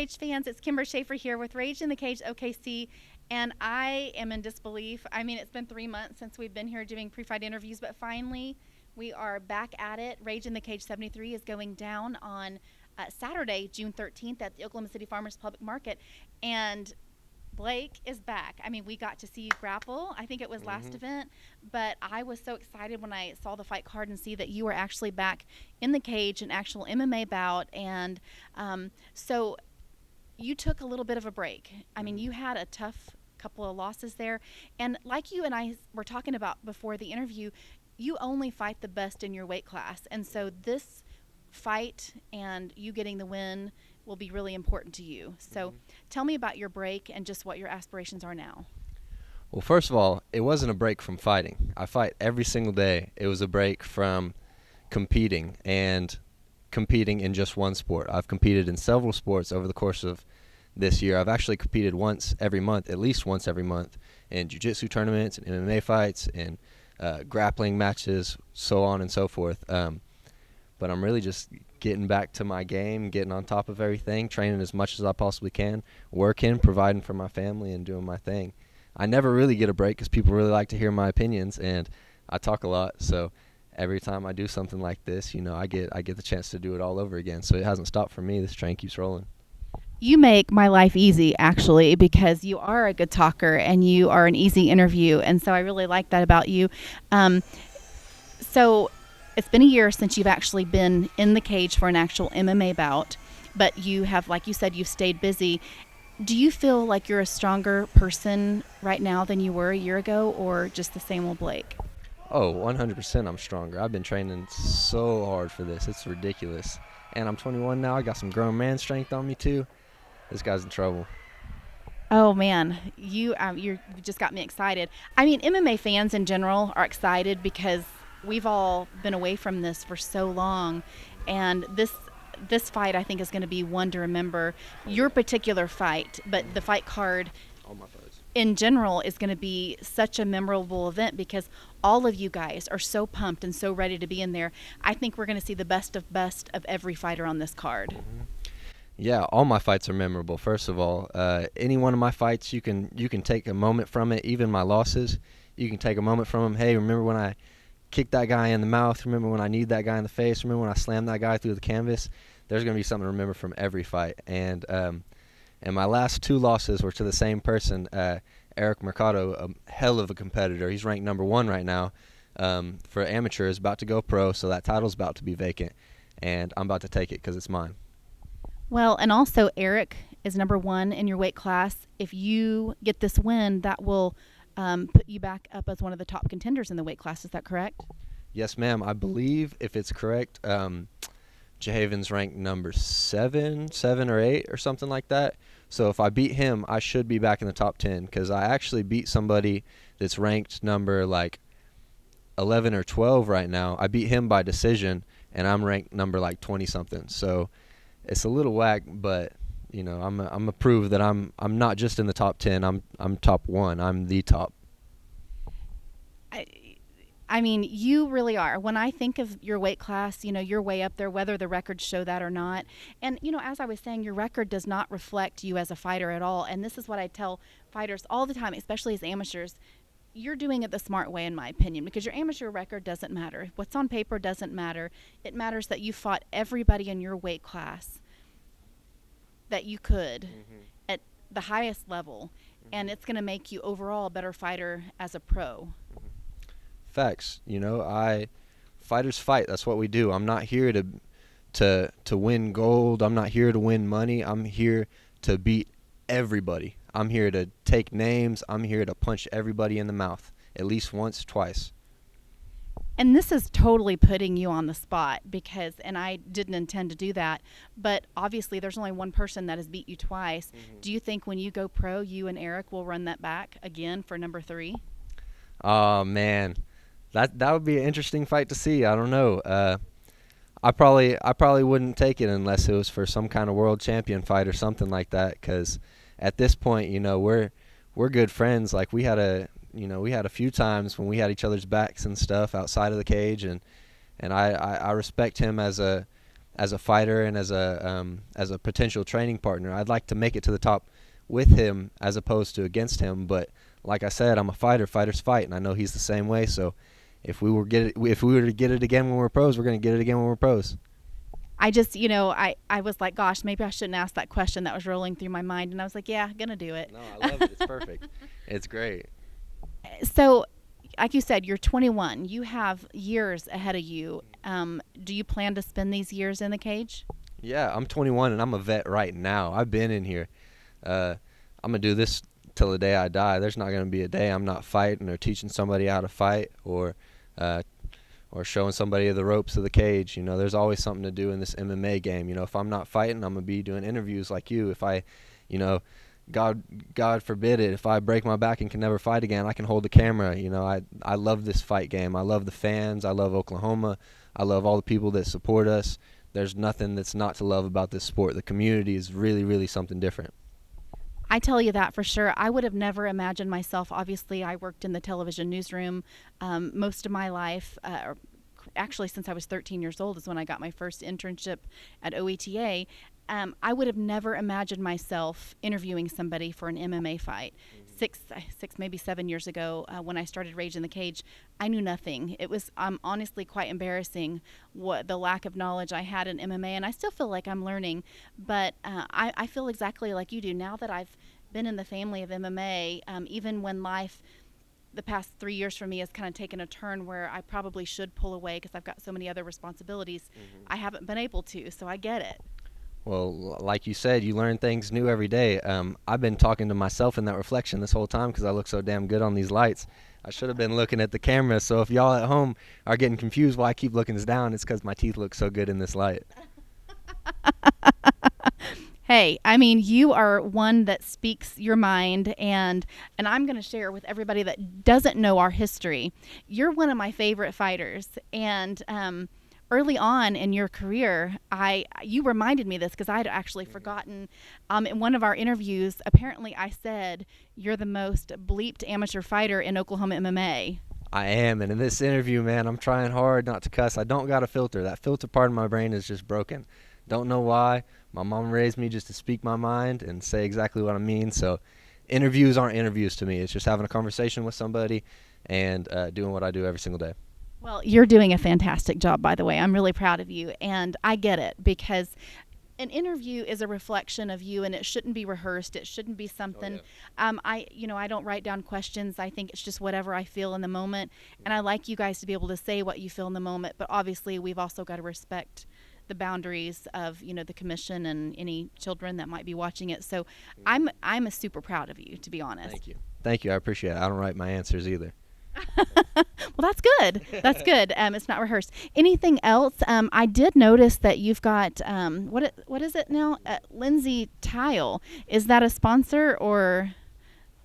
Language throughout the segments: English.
Cage fans? It's Kimber Schaefer here with Rage in the Cage OKC, and I am in disbelief. I mean, it's been 3 months since we've been here doing pre-fight interviews, but finally we are back at it. Rage in the Cage 73 is going down on Saturday, June 13th at the Oklahoma City Farmers Public Market, and Blake is back. I mean, we got to see you grapple. I think it was last event, but I was so excited when I saw the fight card and see that you were actually back in the cage, an actual MMA bout. And so you took a little bit of a break. I mean, you had a tough couple of losses there. And like you and I were talking about before the interview, you only fight the best in your weight class. And so this fight and you getting the win will be really important to you. So tell me about your break and just what your aspirations are now. Well, first of all, it wasn't a break from fighting. I fight every single day. It was a break from competing and competing in just one sport. I've competed in several sports over the course of this year. I've actually competed once every month, at least once every month, in jiu-jitsu tournaments and MMA fights and grappling matches, so on and so forth. But I'm really just getting back to my game, getting on top of everything, training as much as I possibly can, working, providing for my family, and doing my thing. I never really get a break because people really like to hear my opinions, and I talk a lot. So every time I do something like this, you know, I get the chance to do it all over again. So it hasn't stopped for me. This train keeps rolling. You make my life easy, actually, because you are a good talker and you are an easy interview. And so I really like that about you. So it's been a year since you've actually been in the cage for an actual MMA bout, but you have, like you said, you've stayed busy. Do you feel like you're a stronger person right now than you were a year ago, or just the same old Blake? Oh, 100% I'm stronger. I've been training so hard for this. It's ridiculous. And I'm 21 now. I got some grown man strength on me, too. This guy's in trouble. Oh man, you just got me excited. I mean, MMA fans in general are excited because we've all been away from this for so long, and this fight I think is going to be one to remember. Your particular fight, but the fight card All my fights. in general is going to be such a memorable event because all of you guys are so pumped and so ready to be in there. I think we're going to see the best of every fighter on this card. Yeah, all my fights are memorable. First of all, any one of my fights, you can take a moment from it. Even my losses, you can take a moment from them. Hey, remember when I kicked that guy in the mouth? Remember when I kneed that guy in the face? Remember when I slammed that guy through the canvas? There's going to be something to remember from every fight. And my last two losses were to the same person, Eric Mercado, a hell of a competitor. He's ranked number 1 right now for amateurs, about to go pro, so that title's about to be vacant. And I'm about to take it because it's mine. Well, and also Eric is number 1 in your weight class. If you get this win, that will put you back up as one of the top contenders in the weight class. Is that correct? Yes, ma'am. I believe, if it's correct, Jahaven's ranked number 7 or 8 or something like that. So if I beat him, I should be back in the top 10 because I actually beat somebody that's ranked number like 11 or 12 right now. I beat him by decision, and I'm ranked number like 20-something. So it's a little whack, but you know, I'm a prove that I'm not just in the top 10. I'm top 1. I'm the top. I mean, you really are. When I think of your weight class, you know, you're way up there, whether the records show that or not. And, you know, as I was saying, your record does not reflect you as a fighter at all. And this is what I tell fighters all the time, especially as amateurs. You're doing it the smart way, in my opinion, because your amateur record doesn't matter. What's on paper doesn't matter. It matters that you fought everybody in your weight class that you could at the highest level. And it's going to make you overall a better fighter as a pro. Facts. You know, fighters fight. That's what we do. I'm not here to win gold. I'm not here to win money. I'm here to beat everybody. I'm here to take names. I'm here to punch everybody in the mouth at least once, twice. And this is totally putting you on the spot because, and I didn't intend to do that, but obviously there's only one person that has beat you twice. Do you think when you go pro, you and Eric will run that back again for number 3? Oh, man. That would be an interesting fight to see. I don't know. I probably wouldn't take it unless it was for some kind of world champion fight or something like that. Because at this point, you know, we're good friends. Like we had a few times when we had each other's backs and stuff outside of the cage, and I respect him as a as a fighter and as a potential training partner. I'd like to make it to the top with him as opposed to against him. But like I said, I'm a fighter. Fighters fight, and I know he's the same way. So if we were to get it again when we're pros, we're going to get it again when we're pros. I just, I was like, gosh, maybe I shouldn't ask that question. That was rolling through my mind. And I was like, yeah, gonna do it. No, I love it. It's perfect. It's great. So, like you said, you're 21. You have years ahead of you. Do you plan to spend these years in the cage? Yeah, I'm 21 and I'm a vet right now. I've been in here. I'm gonna do this till the day I die. There's not gonna be a day I'm not fighting or teaching somebody how to fight uh, or showing somebody the ropes of the cage. You know, there's always something to do in this MMA game. You know, if I'm not fighting, I'm gonna be doing interviews like you. If I, you know, God forbid it, if I break my back and can never fight again, I can hold the camera. You know, I love this fight game. I love the fans. I love Oklahoma. I love all the people that support us. There's nothing that's not to love about this sport. The community is really, really something different. I tell you that for sure. I would have never imagined myself. Obviously, I worked in the television newsroom most of my life. Actually, since I was 13 years old is when I got my first internship at OETA. I would have never imagined myself interviewing somebody for an MMA fight. Six, maybe 7 years ago, when I started Rage in the Cage, I knew nothing. It was honestly quite embarrassing what the lack of knowledge I had in MMA, and I still feel like I'm learning. But I feel exactly like you do now that I've been in the family of MMA. Even when life the past 3 years for me has kind of taken a turn where I probably should pull away because I've got so many other responsibilities. I haven't been able to, so I get it. Well, like you said, you learn things new every day. I've been talking to myself in that reflection this whole time because I look so damn good on these lights. I should have been looking at the camera. So if y'all at home are getting confused why I keep looking down, it's because my teeth look so good in this light. Hey, I mean, you are one that speaks your mind, and I'm going to share with everybody that doesn't know our history. You're one of my favorite fighters, and early on in your career, you reminded me this because I had actually forgotten. In one of our interviews, apparently I said you're the most bleeped amateur fighter in Oklahoma MMA. I am, and in this interview, man, I'm trying hard not to cuss. I don't got a filter. That filter part of my brain is just broken. Don't know why. My mom raised me just to speak my mind and say exactly what I mean. So interviews aren't interviews to me. It's just having a conversation with somebody and doing what I do every single day. Well, you're doing a fantastic job, by the way. I'm really proud of you, and I get it because an interview is a reflection of you, and it shouldn't be rehearsed. It shouldn't be something. I don't write down questions. I think it's just whatever I feel in the moment, and I like you guys to be able to say what you feel in the moment. But obviously, we've also got to respect the boundaries of the commission and any children that might be watching it. So, I'm super proud of you, to be honest. Thank you. I appreciate it. I don't write my answers either. Well, that's good. That's good. It's not rehearsed. Anything else? I did notice that you've got what is it now? Lindsay Tile. Is that a sponsor or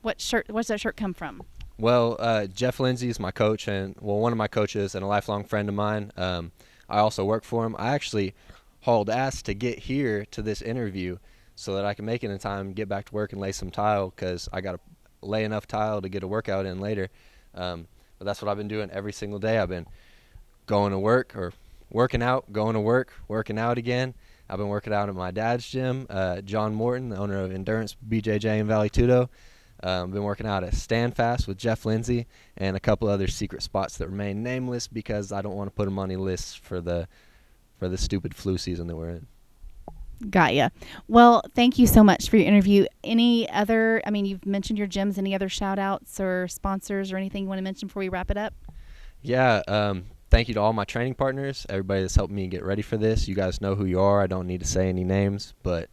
what shirt? Where's that shirt come from? Well, Jeff Lindsay is my coach, and one of my coaches and a lifelong friend of mine. I also work for him. I actually hauled ass to get here to this interview so that I can make it in time, get back to work, and lay some tile because I got to lay enough tile to get a workout in later. But that's what I've been doing every single day. I've been going to work or working out, going to work, working out again. I've been working out at my dad's gym, John Morton, the owner of Endurance BJJ in Valley Tudo. I've been working out at Standfast with Jeff Lindsay and a couple other secret spots that remain nameless because I don't want to put them on any lists for the stupid flu season that we're in. Got ya. Well, thank you so much for your interview. Any other, you've mentioned your gyms, any other shout outs or sponsors or anything you want to mention before we wrap it up? Yeah, thank you to all my training partners, everybody that's helped me get ready for this. You guys know who you are. I don't need to say any names, but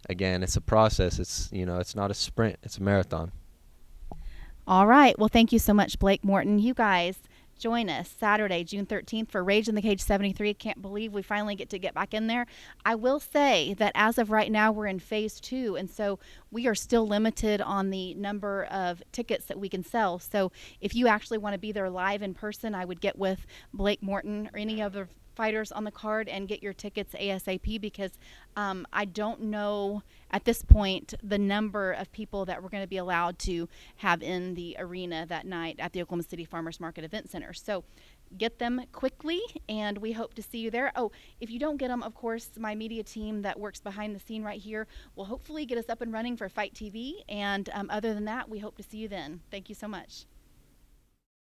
again, it's a process. It's not a sprint. It's a marathon. All right. Well, thank you so much, Blake Morton. You guys join us Saturday, June 13th for Rage in the Cage 73. Can't believe we finally get to get back in there. I will say that as of right now, we're in phase 2, and so we are still limited on the number of tickets that we can sell. So if you actually want to be there live in person, I would get with Blake Morton or any other fighters on the card and get your tickets ASAP because I don't know at this point the number of people that we're going to be allowed to have in the arena that night at the Oklahoma City Farmers Market Event Center. So get them quickly, and we hope to see you there. Oh, if you don't get them, of course, my media team that works behind the scene right here will hopefully get us up and running for Fight TV. And other than that, we hope to see you then. Thank you so much.